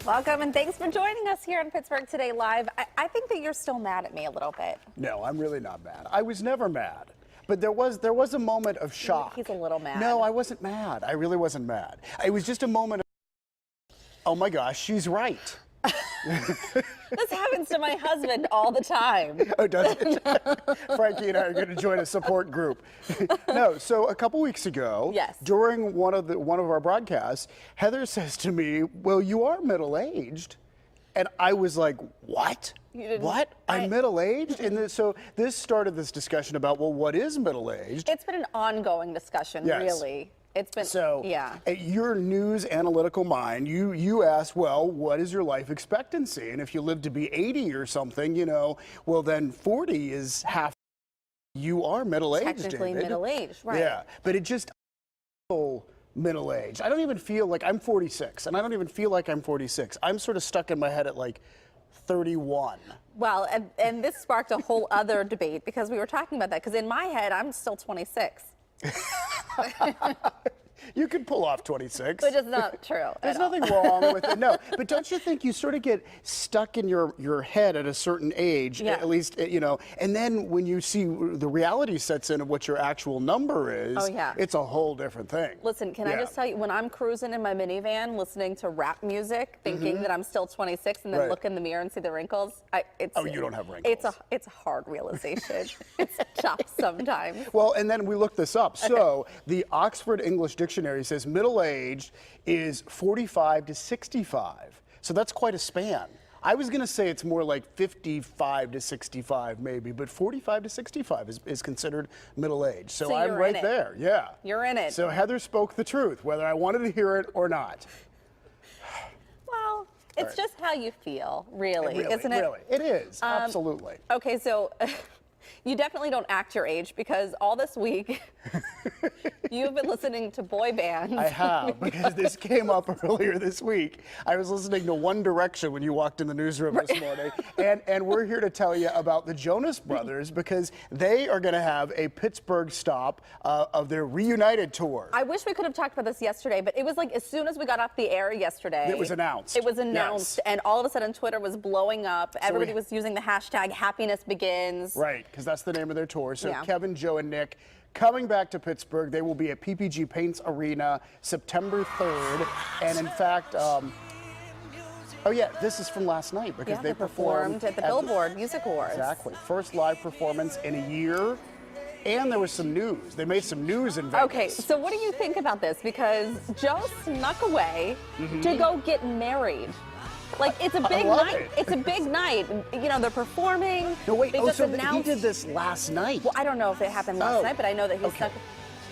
Welcome, and thanks for joining us here in Pittsburgh Today Live. I think that you're still mad at me a little bit. No, I'm really not mad. I was never mad. But there was a moment of shock. He's a little mad. No, I wasn't mad. I really wasn't mad. It was just a moment of, oh my gosh, she's right. This happens to my husband all the time. Oh, does it? Frankie and I are going to join a support group. No, so a couple weeks ago, yes, during one of our broadcasts, Heather says to me, "Well, you are middle-aged." And I was like, what? What? I'm middle-aged? And so this started this discussion about, well, what is middle-aged? It's been an ongoing discussion, yes. Really. It's been, so, yeah. At your news analytical mind, you asked, well, what is your life expectancy? And if you live to be 80 or something, you know, well, then 40 is half. You are middle-aged, technically David. Middle-aged, right. Yeah, but it just middle-aged. I don't even feel like I'm 46, and I don't even feel like I'm 46. I'm sort of stuck in my head at like 31. Well, and this sparked a whole other debate because we were talking about that, because in my head, I'm still 26. You could pull off 26. Which is not true. There's nothing wrong with it. No, but don't you think you sort of get stuck in your head at a certain age, yeah. At least, you know, and then when you see the reality sets in of what your actual number is, oh, yeah. It's a whole different thing. Listen, can I just tell you, when I'm cruising in my minivan listening to rap music, thinking that I'm still 26, and then look in the mirror and see the wrinkles, you don't have wrinkles. It's a hard realization. It's tough sometimes. Well, and then we looked this up. Okay. So the Oxford English Dictionary says middle-aged is 45 to 65. So that's quite a span. I was going to say it's more like 55 to 65 maybe, but 45 to 65 is considered middle-aged. So I'm right there. Yeah. You're in it. So Heather spoke the truth, whether I wanted to hear it or not. Well, it's just how you feel, really, isn't it? Really, it is. Absolutely. Okay, so you definitely don't act your age, because all this week you've been listening to boy bands. I have, because this came up earlier this week. I was listening to One Direction when you walked in the newsroom this morning, and we're here to tell you about the Jonas Brothers, because they are going to have a Pittsburgh stop of their Reunited tour. I wish we could have talked about this yesterday, but it was like as soon as we got off the air yesterday. It was announced. It was announced, yes. And all of a sudden Twitter was blowing up. So everybody was using the hashtag happiness begins. Right, because that's the name of their tour. So yeah. Kevin, Joe, and Nick coming back to Pittsburgh. They will be at PPG Paints Arena September 3rd. And in fact, oh yeah, this is from last night, because they performed at the Billboard Music Awards. Exactly. First live performance in a year. And there was some news. They made some news in Vegas. Okay, so what do you think about this? Because Joe snuck away to go get married. Like, it's a big night. It's a big night. You know, they're performing. No, wait. They just so announced. he did this last night. Well, I don't know if it happened last night, but I know that he snuck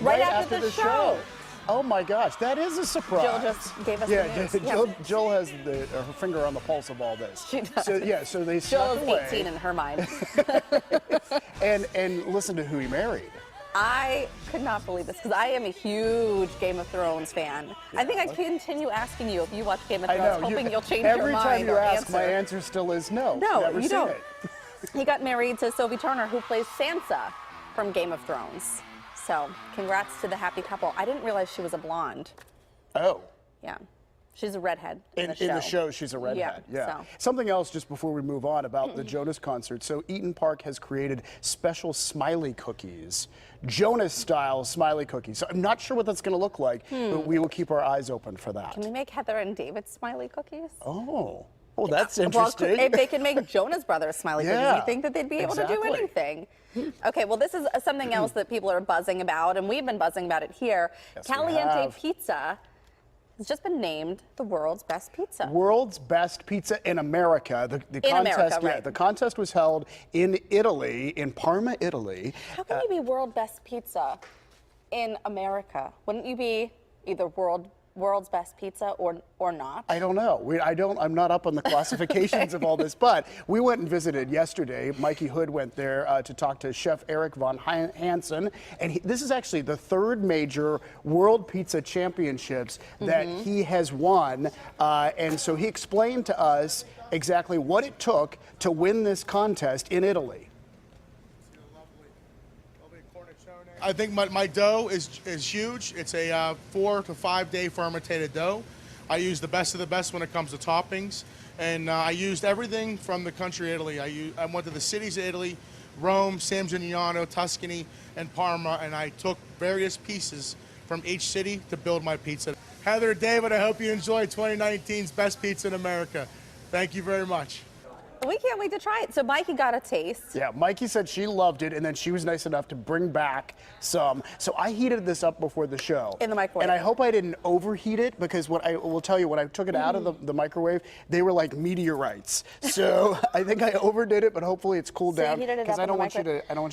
right after the show. Oh my gosh, that is a surprise. Jill just gave us the news. Jill has her finger on the pulse of all this. She does. So yeah, so they Jill snuck away. is 18 in her mind. and listen to who he married. I could not believe this, because I am a huge Game of Thrones fan. Yeah, I think I continue asking you if you watch Game of Thrones, hoping you'll change your mind. Every time you ask, my answer still is no. No, never you seen don't. It. He got married to Sophie Turner, who plays Sansa from Game of Thrones. So, congrats to the happy couple. I didn't realize she was a blonde. Oh. Yeah. She's a redhead in the show, she's a redhead. Yeah. So. Something else, just before we move on, about the Jonas concert. So Eaton Park has created special smiley cookies, Jonas-style smiley cookies. So I'm not sure what that's going to look like, but we will keep our eyes open for that. Can we make Heather and David smiley cookies? Oh. Oh, that's interesting. Well, if they can make Jonas Brothers smiley cookies, you think that they'd be able to do anything? Okay, well, this is something else that people are buzzing about, and we've been buzzing about it here. Yes, Caliente Pizza has just been named the world's best pizza. World's best pizza in America. The contest was held in Italy, in Parma, Italy. How can you be world best pizza in America? Wouldn't you be either world's best pizza or not? I don't know. I'm not up on the classifications of all this, but we went and visited yesterday. Mikey Hood went there to talk to Chef Eric von Hansen, and this is actually the third major World Pizza Championships that he has won, and so he explained to us exactly what it took to win this contest in Italy. I think my dough is huge. It's a 4 to 5 day fermented dough. I use the best of the best when it comes to toppings. And I used everything from the country Italy. I went to the cities of Italy, Rome, San Gimignano, Tuscany, and Parma, and I took various pieces from each city to build my pizza. Heather, David, I hope you enjoy 2019's Best Pizza in America. Thank you very much. We can't wait to try it. So Mikey got a taste. Yeah, Mikey said she loved it, and then she was nice enough to bring back some. So I heated this up before the show. In the microwave. And I hope I didn't overheat it, because what I will tell you, when I took it out of the microwave, they were like meteorites. So I think I overdid it, but hopefully it's cooled down, because I don't want you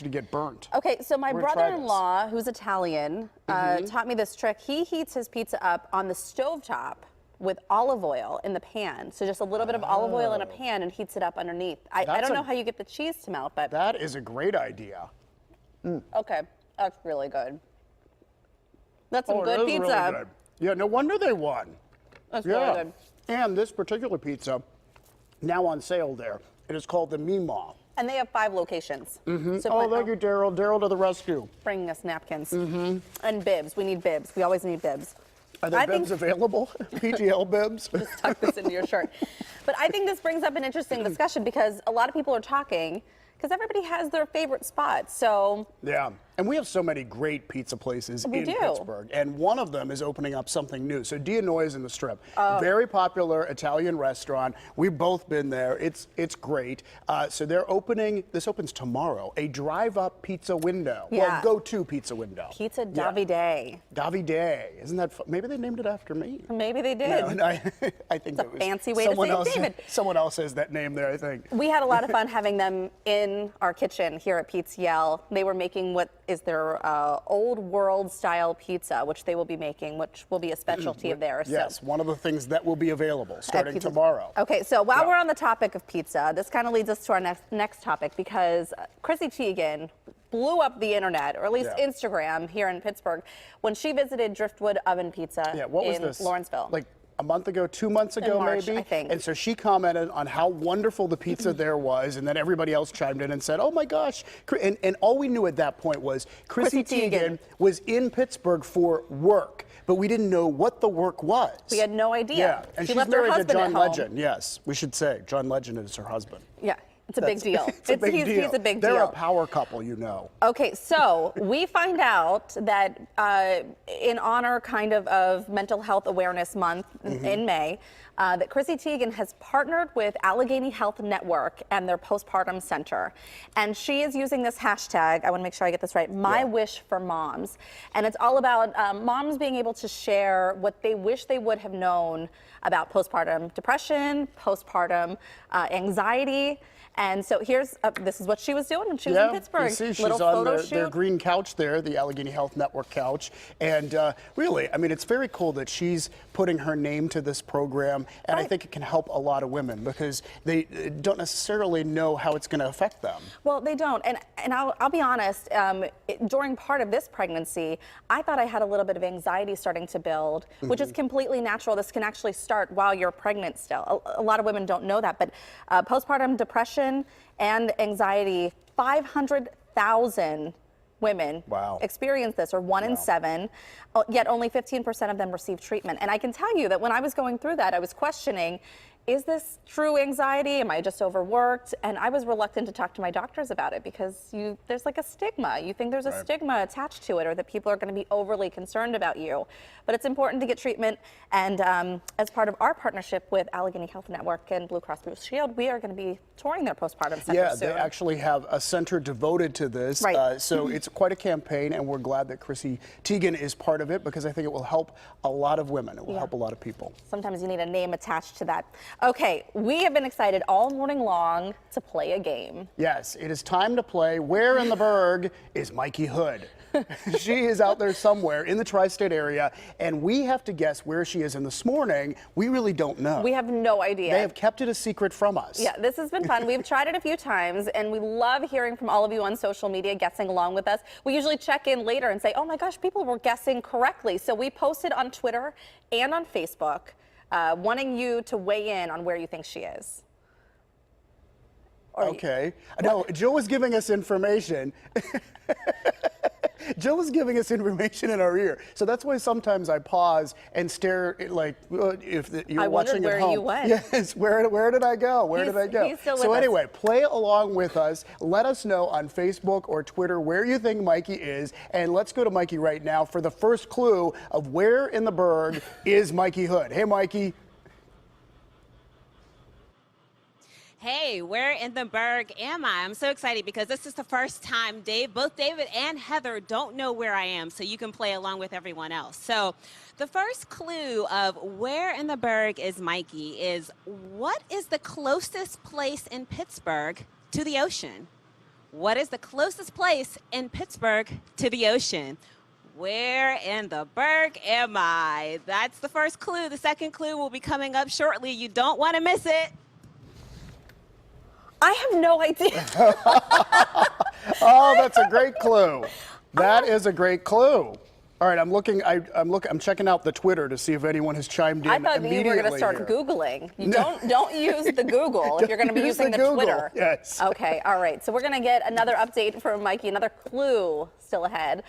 to get burnt. Okay, so my brother-in-law, who's Italian, taught me this trick. He heats his pizza up on the stovetop with olive oil in the pan. So just a little bit of olive oil in a pan and heats it up underneath. I don't know how you get the cheese to melt, but... That is a great idea. Okay, that's really good. That's some good pizza. Really good. Yeah, no wonder they won. That's really good. And this particular pizza, now on sale there, it is called the Meemaw. And they have 5 locations. So Thank you, Daryl. Daryl to the rescue. Bringing us napkins. And bibs. We need bibs. We always need bibs. Are there bibs available? PGL bibs? Just tuck this into your shirt. But I think this brings up an interesting discussion, because a lot of people are talking, because everybody has their favorite spot. So yeah, and we have so many great pizza places in Pittsburgh, and one of them is opening up something new. So Dianoi's in the Strip, very popular Italian restaurant. We've both been there. It's great. So they're opening. This opens tomorrow. A drive-up pizza window. Yeah. Well, go-to pizza window. Pizza Davide. Davide. Isn't that fun? Maybe they named it after me. Maybe they did. No, I think it's a fancy way to say it, David. Someone else has that name there, I think. We had a lot of fun having them in our kitchen here at PTL. They were making what is their old world style pizza, which they will be making, which will be a specialty of theirs. Yes, one of the things that will be available starting tomorrow. Okay, so while we're on the topic of pizza, this kind of leads us to our next topic, because Chrissy Teigen blew up the internet, or at least Instagram here in Pittsburgh, when she visited Driftwood Oven Pizza in Lawrenceville. Like a month ago, 2 months ago, in March, maybe? I think. And so she commented on how wonderful the pizza there was, and then everybody else chimed in and said, oh my gosh. And all we knew at that point was Chrissy Teigen was in Pittsburgh for work, but we didn't know what the work was. We had no idea. Yeah, and she she's left married her to husband John at home. Legend. Yes, we should say John Legend is her husband. Yeah. It's a big deal. It's a big deal. He's a big deal. They're a power couple, you know. Okay, so we find out that in honor kind of Mental Health Awareness Month in May, that Chrissy Teigen has partnered with Allegheny Health Network and their postpartum center. And she is using this hashtag, I want to make sure I get this right, My Wish for Moms. And it's all about moms being able to share what they wish they would have known about postpartum depression, postpartum anxiety. And so this is what she was doing when she was in Pittsburgh. You see, she's Little on photo their green couch there, the Allegheny Health Network couch. And really, I mean, it's very cool that she's putting her name to this program. And I think it can help a lot of women, because they don't necessarily know how it's going to affect them. Well, they don't. And I'll be honest, during part of this pregnancy, I thought I had a little bit of anxiety starting to build, which is completely natural. This can actually start while you're pregnant still. A lot of women don't know that, but postpartum depression and anxiety, 500,000 women experience this, or 1 in 7, yet only 15% of them receive treatment. And I can tell you that when I was going through that, I was questioning, is this true anxiety? Am I just overworked? And I was reluctant to talk to my doctors about it, because there's like a stigma. You think there's a stigma attached to it, or that people are going to be overly concerned about you. But it's important to get treatment. And as part of our partnership with Allegheny Health Network and Blue Cross Blue Shield, we are going to be touring their postpartum center soon. They actually have a center devoted to this. So it's quite a campaign, and we're glad that Chrissy Teigen is part of it, because I think it will help a lot of women. It will help a lot of people. Sometimes you need a name attached to that. Okay, we have been excited all morning long to play a game. Yes, it is time to play Where in the Burg is Mikey Hood? She is out there somewhere in the tri-state area, and we have to guess where she is. And this morning, we really don't know. We have no idea. They have kept it a secret from us. Yeah, this has been fun. We've tried it a few times, and we love hearing from all of you on social media, guessing along with us. We usually check in later and say, oh my gosh, people were guessing correctly. So we posted on Twitter and on Facebook, wanting you to weigh in on where you think she is. Okay. No, Jill was giving us information. Jill is giving us information in our ear. So that's why sometimes I pause and stare like if you're watching at home. I wondered where you went. Yes, where did I go? Where did I go? He's still with so us. anyway, play along with us. Let us know on Facebook or Twitter where you think Mikey is. And let's go to Mikey right now for the first clue of where in the Berg is Mikey Hood. Hey, Mikey. Hey, where in the Berg am I? I'm so excited because this is the first time both David and Heather don't know where I am, so you can play along with everyone else. So the first clue of where in the Berg is Mikey is, what is the closest place in Pittsburgh to the ocean? What is the closest place in Pittsburgh to the ocean? Where in the Berg am I? That's the first clue. The second clue will be coming up shortly. You don't want to miss it. I have no idea. Oh, that's a great clue. That is a great clue. All right, I'm checking out the Twitter to see if anyone has chimed in. I thought you were going to start here. Googling. You don't use the Google if you're going to be Use using the Google, Twitter. yes. Okay, all right. So we're going to get another update from Mikey, another clue still ahead.